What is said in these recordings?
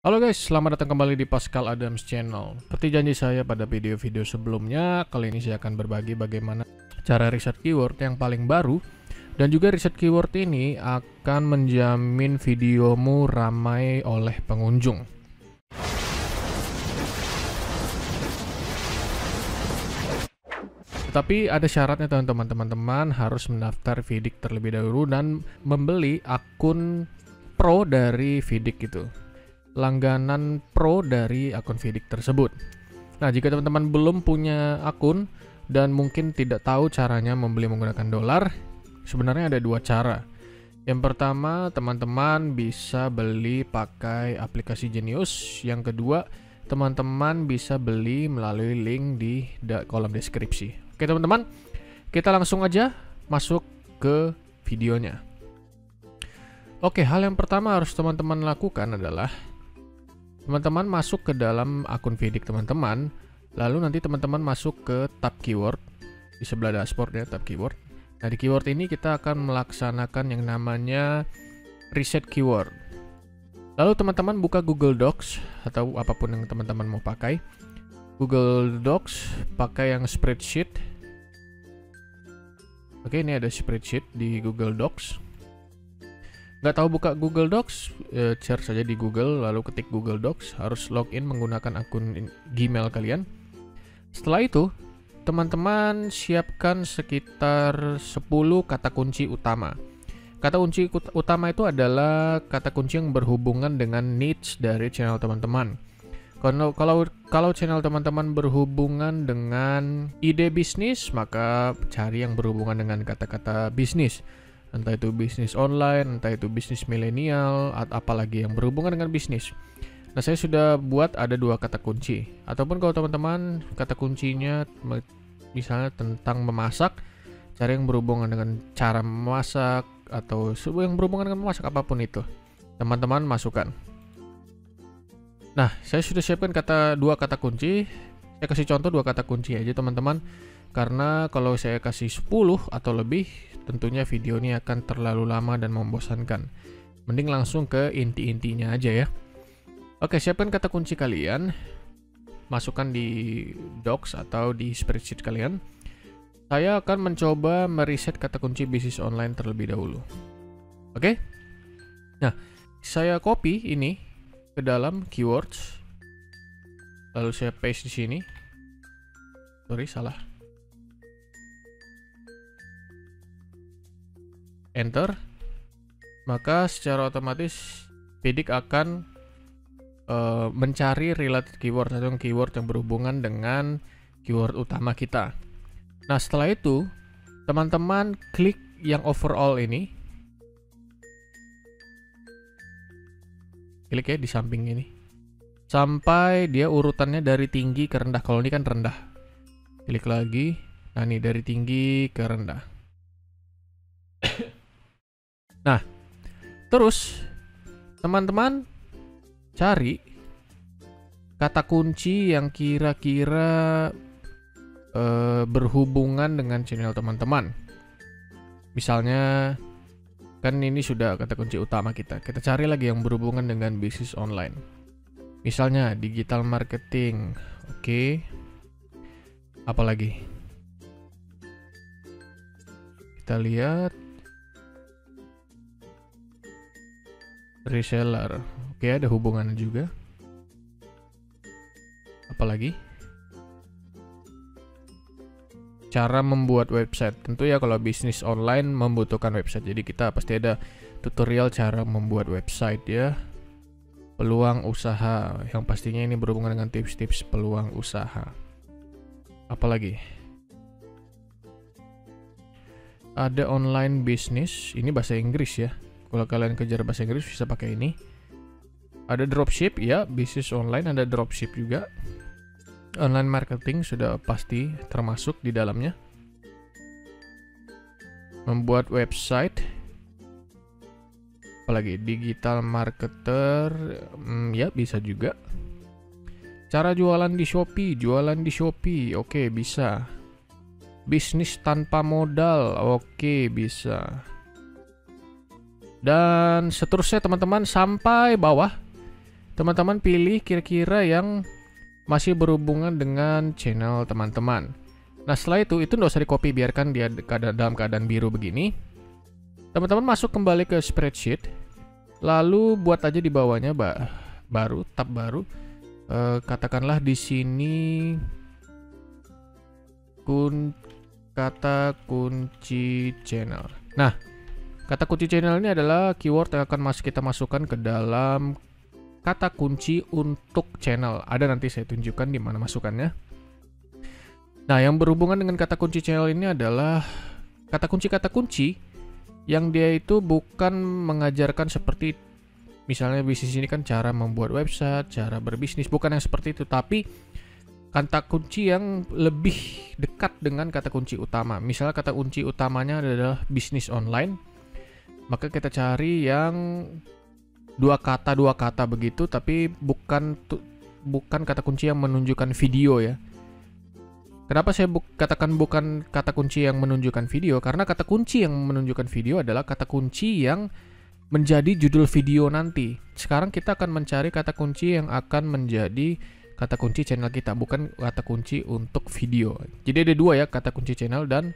Halo guys, selamat datang kembali di Pascal Adams Channel. Seperti janji saya pada video-video sebelumnya, kali ini saya akan berbagi bagaimana cara riset keyword yang paling baru. Dan juga riset keyword ini akan menjamin videomu ramai oleh pengunjung. Tetapi ada syaratnya teman-teman, harus mendaftar Vidiq terlebih dahulu dan membeli akun pro dari Vidiq itu. Langganan pro dari akun Vidiq tersebut. Nah, jika teman-teman belum punya akun dan mungkin tidak tahu caranya membeli menggunakan dolar, sebenarnya ada dua cara. Yang pertama, teman-teman bisa beli pakai aplikasi Genius. Yang kedua, teman-teman bisa beli melalui link di kolom deskripsi. Oke teman-teman, kita langsung aja masuk ke videonya. Oke, hal yang pertama harus teman-teman lakukan adalah teman-teman masuk ke dalam akun Vidiq teman-teman, lalu nanti teman-teman masuk ke tab keyword di sebelah dashboard ya, tab keyword. Nah, di keyword ini kita akan melaksanakan yang namanya reset keyword. Lalu teman-teman buka Google Docs atau apapun yang teman-teman mau pakai. Google Docs, pakai yang spreadsheet. Oke, ini ada spreadsheet di Google Docs. Nggak tahu buka Google Docs, search saja di Google, lalu ketik Google Docs, harus login menggunakan akun Gmail kalian. Setelah itu, teman-teman siapkan sekitar 10 kata kunci utama. Kata kunci utama itu adalah kata kunci yang berhubungan dengan niche dari channel teman-teman. Kalau channel teman-teman berhubungan dengan ide bisnis, maka cari yang berhubungan dengan kata-kata bisnis. Entah itu bisnis online, entah itu bisnis milenial, apalagi yang berhubungan dengan bisnis. Nah, saya sudah buat ada 2 kata kunci. Ataupun kalau teman-teman kata kuncinya misalnya tentang memasak, cari yang berhubungan dengan cara memasak atau yang berhubungan dengan memasak, apapun itu. Teman-teman masukkan. Nah, saya sudah siapkan 2 kata kunci. Saya kasih contoh 2 kata kunci aja teman-teman. Karena kalau saya kasih 10 atau lebih, tentunya video ini akan terlalu lama dan membosankan. Mending langsung ke inti-intinya aja ya. Oke, siapkan kata kunci kalian. Masukkan di Docs atau di spreadsheet kalian. Saya akan mencoba mereset kata kunci bisnis online terlebih dahulu. Oke? Nah, saya copy ini ke dalam keywords. Lalu saya paste di sini. Sorry, salah. Enter, maka secara otomatis Vidiq akan mencari related keyword atau keyword yang berhubungan dengan keyword utama kita. Nah, setelah itu teman-teman klik yang overall ini, klik ya di samping ini sampai dia urutannya dari tinggi ke rendah. Kalau ini kan rendah, klik lagi. Nah, ini dari tinggi ke rendah. Nah, terus teman-teman cari kata kunci yang kira-kira berhubungan dengan channel teman-teman. Misalnya, kan ini sudah kata kunci utama kita. Kita cari lagi yang berhubungan dengan bisnis online. Misalnya digital marketing. Oke. Apalagi? Kita lihat. Reseller. Oke, ada hubungannya juga. Apalagi? Cara membuat website. Tentu ya kalau bisnis online membutuhkan website. Jadi kita pasti ada tutorial cara membuat website ya. Peluang usaha. Yang pastinya ini berhubungan dengan tips-tips peluang usaha. Apalagi? Ada online business. Ini bahasa Inggris ya. Kalau kalian kejar bahasa Inggris bisa pakai ini. Ada dropship ya, bisnis online, ada dropship juga. Online marketing sudah pasti termasuk di dalamnya. Membuat website. Apalagi digital marketer, ya bisa juga. Cara jualan di Shopee, oke bisa. Bisnis tanpa modal, oke bisa. Dan seterusnya teman-teman sampai bawah teman-teman pilih kira-kira yang masih berhubungan dengan channel teman-teman. Nah, setelah itu nggak usah di-copy, biarkan dia dalam keadaan biru begini. Teman-teman masuk kembali ke spreadsheet, lalu buat aja di bawahnya tab baru. Katakanlah di sini kata kunci channel. Nah, kata kunci channel ini adalah keyword yang akan kita masukkan ke dalam kata kunci untuk channel. Ada nanti saya tunjukkan di mana masukannya. Nah, yang berhubungan dengan kata kunci channel ini adalah kata kunci yang dia itu bukan mengajarkan seperti misalnya bisnis ini kan cara membuat website, cara berbisnis, bukan yang seperti itu, tapi kata kunci yang lebih dekat dengan kata kunci utama. Misalnya kata kunci utamanya adalah bisnis online, maka kita cari yang dua kata begitu, tapi bukan kata kunci yang menunjukkan video ya. Kenapa saya katakan bukan kata kunci yang menunjukkan video? Karena kata kunci yang menunjukkan video adalah kata kunci yang menjadi judul video nanti. Sekarang kita akan mencari kata kunci yang akan menjadi kata kunci channel kita, bukan kata kunci untuk video. Jadi ada dua ya, kata kunci channel dan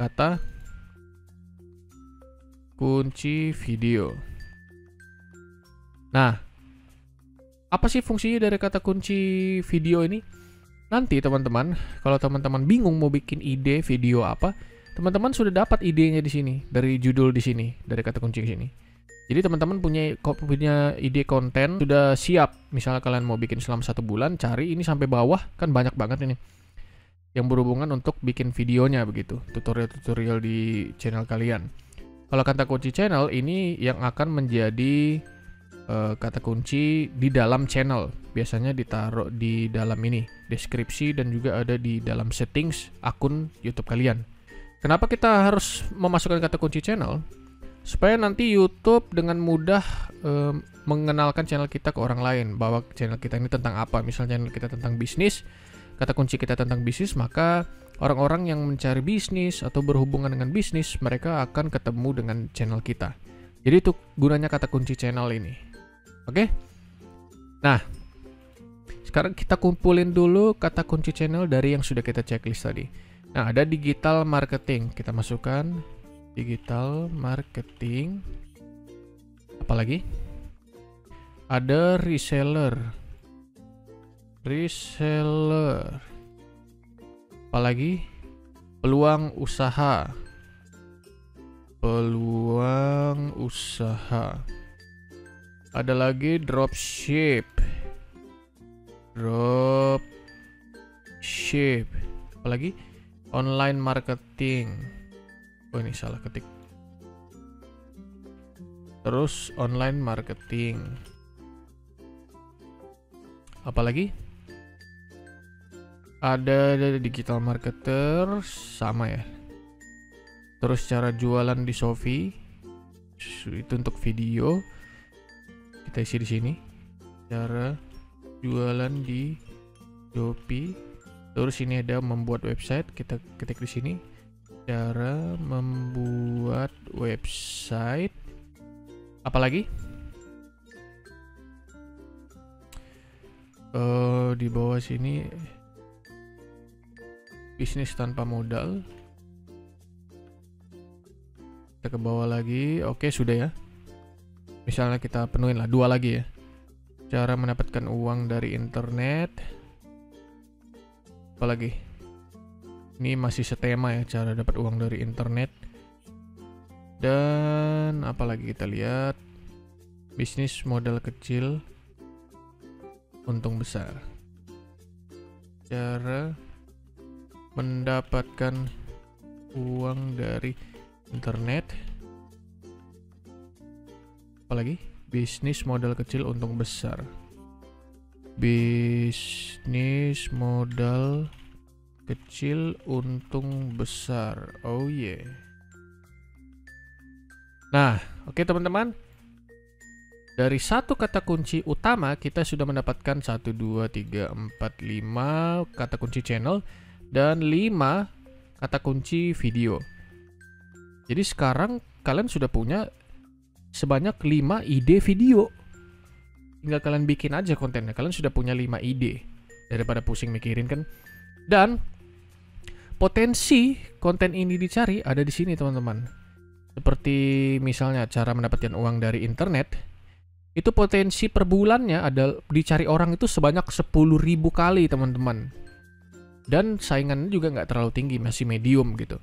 kata kunci video. Nah, apa sih fungsinya dari kata kunci video ini? Nanti teman-teman, kalau teman-teman bingung mau bikin ide video apa, teman-teman sudah dapat idenya di sini, dari judul di sini, dari kata kunci di sini. Jadi teman-teman punya ide konten sudah siap. Misalnya kalian mau bikin selama 1 bulan, cari ini sampai bawah, kan banyak banget ini yang berhubungan untuk bikin videonya begitu, tutorial-tutorial di channel kalian. Kalau kata kunci channel ini yang akan menjadi kata kunci di dalam channel, biasanya ditaruh di dalam ini deskripsi dan juga ada di dalam settings akun YouTube kalian. Kenapa kita harus memasukkan kata kunci channel? Supaya nanti YouTube dengan mudah mengenalkan channel kita ke orang lain, bahwa channel kita ini tentang apa. Misalnya channel kita tentang bisnis, kata kunci kita tentang bisnis, maka orang-orang yang mencari bisnis atau berhubungan dengan bisnis, mereka akan ketemu dengan channel kita. Jadi itu gunanya kata kunci channel ini. Oke? Nah, sekarang kita kumpulin dulu kata kunci channel dari yang sudah kita checklist tadi. Nah, ada digital marketing. Kita masukkan digital marketing. Apalagi? Ada reseller. Apalagi? Peluang usaha. Ada lagi dropship. Apalagi? Online marketing. Oh, ini salah ketik. Terus online marketing. Apalagi? Ada digital marketer, sama ya. Terus cara jualan di Shopee, itu untuk video. Kita isi di sini. Cara jualan di Shopee. Terus ini ada membuat website, kita ketik di sini. Cara membuat website. Apalagi? Di bawah sini bisnis tanpa modal. Kita ke bawah lagi. Oke, sudah ya. Misalnya kita penuhin lah 2 lagi ya. Cara mendapatkan uang dari internet. Apalagi? Ini masih setema ya, cara dapat uang dari internet. Dan apalagi kita lihat, bisnis modal kecil, untung besar. Cara mendapatkan uang dari internet. Apalagi? Bisnis modal kecil, untung besar. Bisnis modal kecil, untung besar. Oh yeah. Nah, oke teman-teman. Dari satu kata kunci utama kita sudah mendapatkan 1, 2, 3, 4, 5 kata kunci channel dan 5 kata kunci video. Jadi sekarang kalian sudah punya sebanyak 5 ide video. tinggal kalian bikin aja kontennya. Kalian sudah punya 5 ide daripada pusing mikirin kan. Dan potensi konten ini dicari ada di sini teman-teman. Seperti misalnya cara mendapatkan uang dari internet, itu potensi per bulannya ada dicari orang itu sebanyak 10.000 kali teman-teman. Dan saingannya juga nggak terlalu tinggi, masih medium gitu.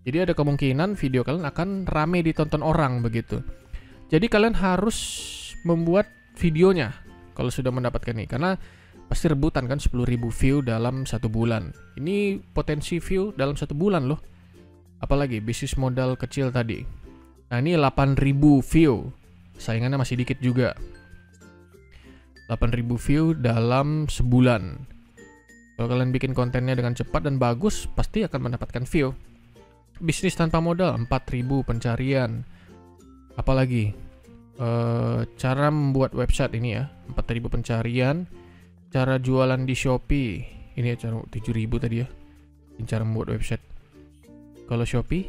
Jadi ada kemungkinan video kalian akan rame ditonton orang begitu. Jadi kalian harus membuat videonya kalau sudah mendapatkan ini, karena pasti rebutan kan 10.000 view dalam 1 bulan. Ini potensi view dalam 1 bulan loh. Apalagi bisnis modal kecil tadi. Nah ini 8.000 view. Saingannya masih dikit juga. 8.000 view dalam sebulan. Kalau kalian bikin kontennya dengan cepat dan bagus, pasti akan mendapatkan view. Bisnis tanpa modal 4.000 pencarian. Apalagi cara membuat website ini ya, 4.000 pencarian. Cara jualan di Shopee, ini ya cara 7.000 tadi ya. Ini cara membuat website. Kalau Shopee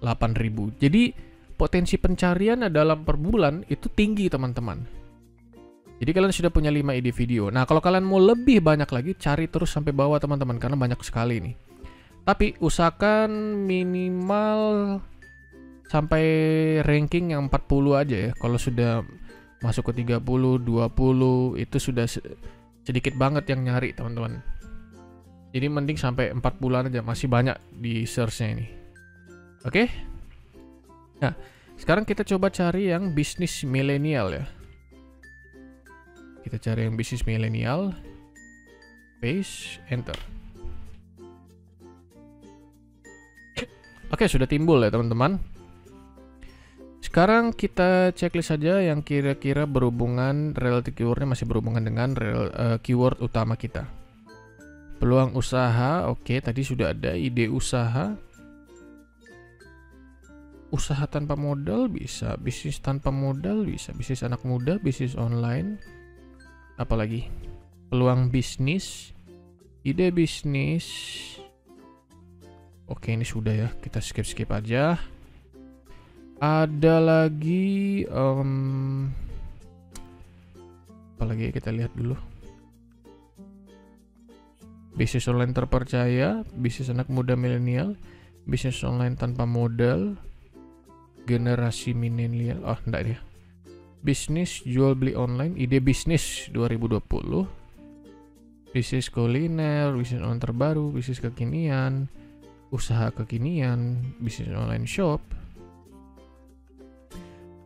8.000. Jadi potensi pencarian dalam per bulan itu tinggi teman-teman. Jadi kalian sudah punya 5 ide video. Nah kalau kalian mau lebih banyak lagi, cari terus sampai bawah teman-teman, karena banyak sekali nih. Tapi usahakan minimal sampai ranking yang 40 aja ya. Kalau sudah masuk ke 30, 20 itu sudah sedikit banget yang nyari teman-teman. Jadi mending sampai 40-an aja, masih banyak di search-nya ini. Oke? Nah, sekarang kita coba cari yang bisnis milenial ya. Kita cari yang bisnis milenial. Paste, enter. Oke, sudah timbul ya teman-teman. Sekarang kita checklist saja yang kira-kira berhubungan, relative keywordnya masih berhubungan dengan keyword utama kita. Peluang usaha, oke, tadi sudah ada ide usaha. Usaha tanpa modal bisa, bisnis tanpa modal bisa, bisnis anak muda, bisnis online. Apalagi? Peluang bisnis, ide bisnis. Oke, ini sudah ya, kita skip aja. Ada lagi apalagi kita lihat dulu. Bisnis online terpercaya, bisnis anak muda milenial, bisnis online tanpa modal, generasi milenial. Oh, enggak ya. Bisnis jual beli online, ide bisnis 2020. Bisnis kuliner, bisnis online terbaru, bisnis kekinian, usaha kekinian, bisnis online shop.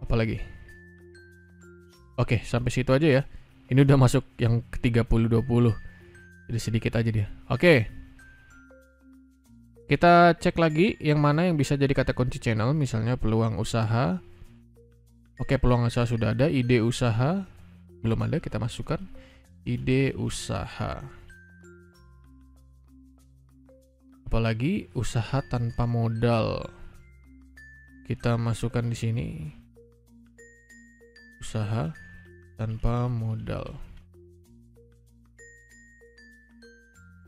Apalagi? Oke, sampai situ aja ya. Ini udah masuk yang ke 30-20. Jadi sedikit aja dia. Oke. Kita cek lagi yang mana yang bisa jadi kata kunci channel. Misalnya peluang usaha. Oke, peluang usaha sudah ada. Ide usaha belum ada, kita masukkan ide usaha. Apalagi usaha tanpa modal. Kita masukkan di sini. Usaha tanpa modal.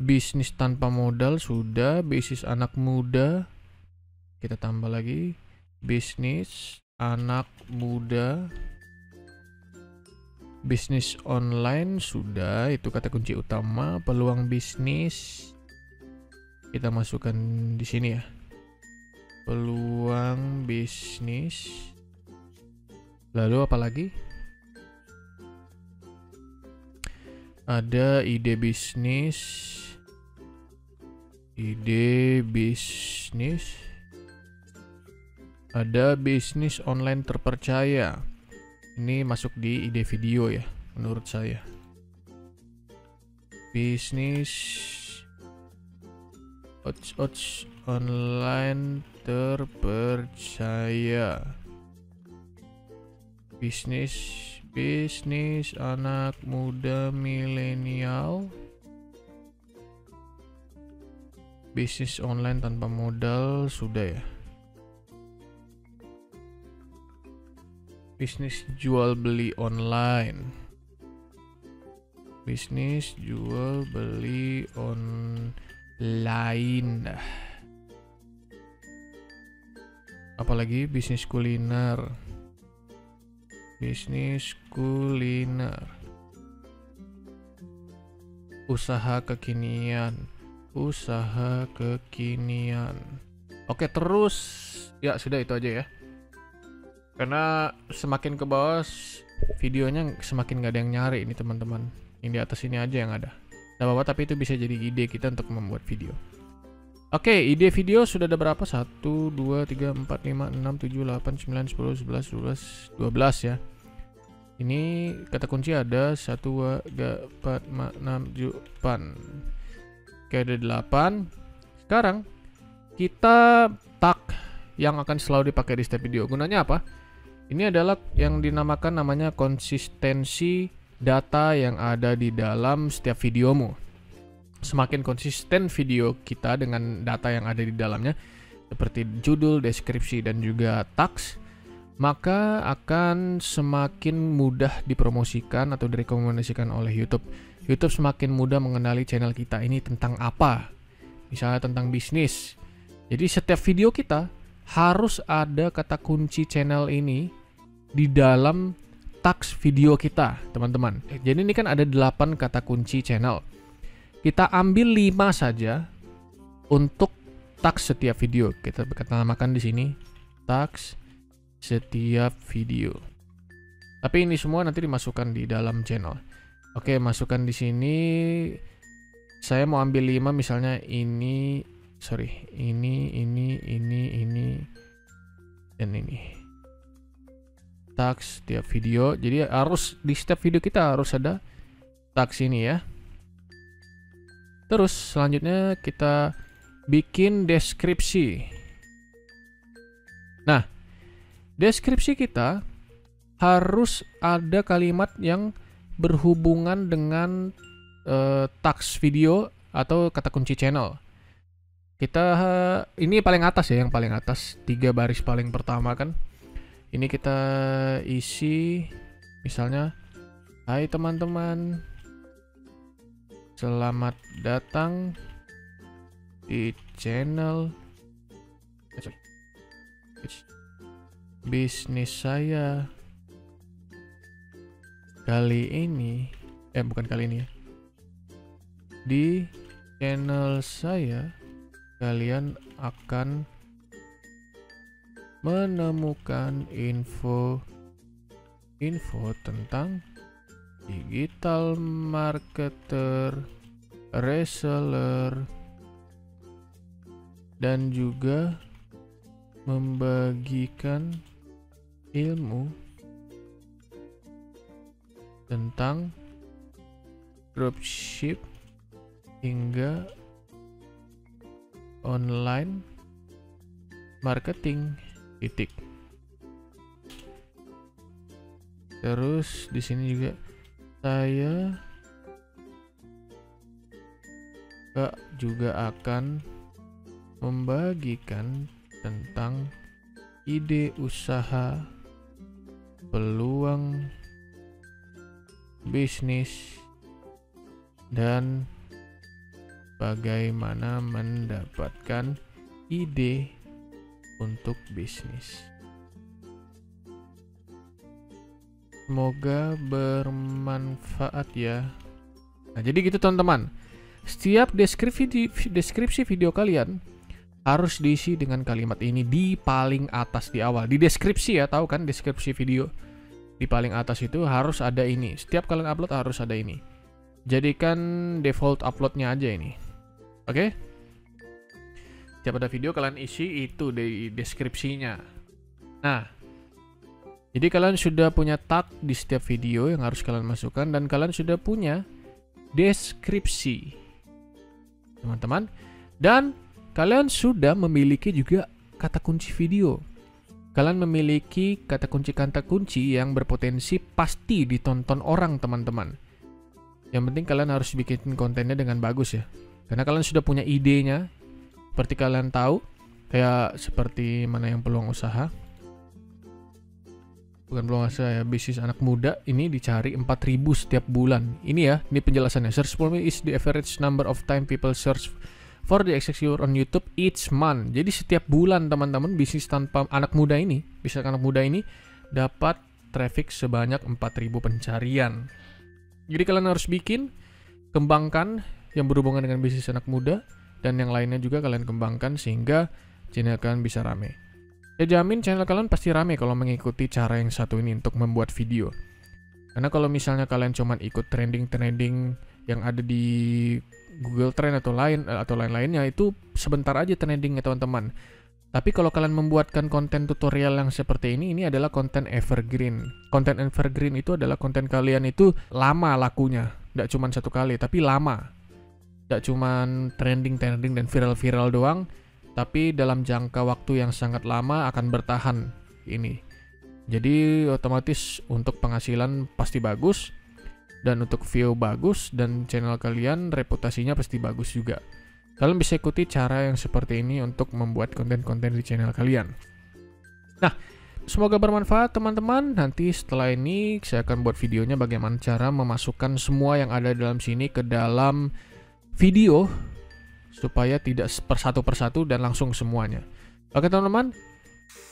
Bisnis tanpa modal sudah, bisnis anak muda. Kita tambah lagi bisnis anak muda. Bisnis online sudah, itu kata kunci utama. Peluang bisnis kita masukkan di sini ya. Peluang bisnis. Lalu apa lagi? Ada ide bisnis. Ide bisnis. Ada bisnis online terpercaya. Ini masuk di ide video ya, menurut saya. Bisnis online terpercaya. Bisnis anak muda milenial. Bisnis online tanpa modal sudah ya. Bisnis jual beli online. Bisnis jual beli online. Apalagi bisnis kuliner. bisnis kuliner, usaha kekinian. Oke, terus ya sudah itu aja ya. Karena semakin ke bawah videonya semakin gak ada yang nyari ini teman-teman. Yang di atas ini aja yang ada. Gak apa-apa, tapi itu bisa jadi ide kita untuk membuat video. Oke, ide video sudah ada berapa? 1, 2, 3, 4, 5, 6, 7, 8, 9, 10, 11, 12, 12 ya. Ini kata kunci ada 1, 2, 3, 4, 5, 6, 7, 8. Oke, ada 8. Sekarang kita tag yang akan selalu dipakai di setiap video. Gunanya apa? Ini adalah yang dinamakan namanya konsistensi data yang ada di dalam setiap videomu. Semakin konsisten video kita dengan data yang ada di dalamnya, seperti judul, deskripsi, dan juga tags, maka akan semakin mudah dipromosikan atau direkomendasikan oleh YouTube. YouTube semakin mudah mengenali channel kita ini tentang apa. Misalnya tentang bisnis. Jadi setiap video kita harus ada kata kunci channel ini di dalam tags video kita, teman-teman. Jadi ini kan ada 8 kata kunci channel. Kita ambil 5 saja untuk tags setiap video. Kita namakan di sini tags setiap video. Tapi ini semua nanti dimasukkan di dalam channel. Oke, masukkan di sini. Saya mau ambil 5 misalnya ini, dan ini. Tags setiap video. Jadi harus di setiap video kita harus ada tags ini ya. Terus selanjutnya kita bikin deskripsi. Nah, deskripsi kita harus ada kalimat yang berhubungan dengan tags video atau kata kunci channel. Kita ini paling atas ya, yang paling atas 3 baris paling pertama kan. Ini kita isi misalnya, hai teman-teman, selamat datang di channel bisnis saya. Kali ini, bukan kali ini ya. Di channel saya, kalian akan menemukan info tentang digital marketer, reseller, dan juga membagikan ilmu tentang dropship hingga online marketing. Terus di sini juga saya juga akan membagikan tentang ide usaha, peluang bisnis, dan bagaimana mendapatkan ide untuk bisnis. Semoga bermanfaat ya. Nah, jadi gitu teman-teman. Setiap deskripsi video kalian harus diisi dengan kalimat ini di paling atas di awal. Di deskripsi ya, tahu kan deskripsi video. Di paling atas itu harus ada ini. Setiap kalian upload harus ada ini. Jadikan default uploadnya aja ini. Oke? Setiap ada video kalian isi itu di deskripsinya. Nah, jadi kalian sudah punya tag di setiap video yang harus kalian masukkan, dan kalian sudah punya deskripsi, teman-teman. Dan kalian sudah memiliki juga kata kunci video. Kalian memiliki kata kunci yang berpotensi pasti ditonton orang, teman-teman. Yang penting kalian harus bikin kontennya dengan bagus ya. Karena kalian sudah punya idenya. Seperti kalian tahu, kayak seperti mana yang peluang usaha. Bukan peluang usaha ya, bisnis anak muda ini dicari 4.000 setiap bulan. Ini ya, ini penjelasannya. Search volume is the average number of time people search for the executive on YouTube each month. Jadi setiap bulan teman-teman, bisnis tanpa anak muda ini, dapat traffic sebanyak 4.000 pencarian. Jadi kalian harus bikin, kembangkan yang berhubungan dengan bisnis anak muda, dan yang lainnya juga kalian kembangkan sehingga channel kalian bisa rame. Saya jamin channel kalian pasti rame kalau mengikuti cara yang satu ini untuk membuat video. Karena kalau misalnya kalian cuma ikut trending-trending yang ada di Google Trend atau lain-lainnya, itu sebentar aja trendingnya teman-teman. Tapi kalau kalian membuatkan konten tutorial yang seperti ini adalah konten evergreen. Konten evergreen itu adalah konten kalian itu lama lakunya. Nggak cuma satu kali, tapi lama. Nggak cuma trending dan viral-viral doang, tapi dalam jangka waktu yang sangat lama akan bertahan ini. Jadi otomatis untuk penghasilan pasti bagus, dan untuk view bagus, dan channel kalian reputasinya pasti bagus juga. Kalian bisa ikuti cara yang seperti ini untuk membuat konten-konten di channel kalian. Nah, semoga bermanfaat teman-teman. Nanti setelah ini saya akan buat videonya bagaimana cara memasukkan semua yang ada dalam sini ke dalam video supaya tidak persatu dan langsung semuanya. Oke teman-teman,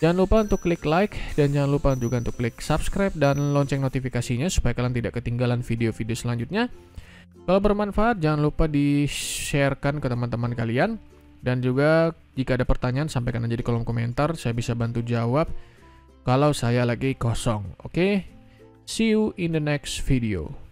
jangan lupa untuk klik like dan jangan lupa juga untuk klik subscribe dan lonceng notifikasinya supaya kalian tidak ketinggalan video-video selanjutnya. Kalau bermanfaat, jangan lupa di-sharekan ke teman-teman kalian. Dan juga jika ada pertanyaan, sampaikan aja di kolom komentar. Saya bisa bantu jawab kalau saya lagi kosong. Oke? See you in the next video.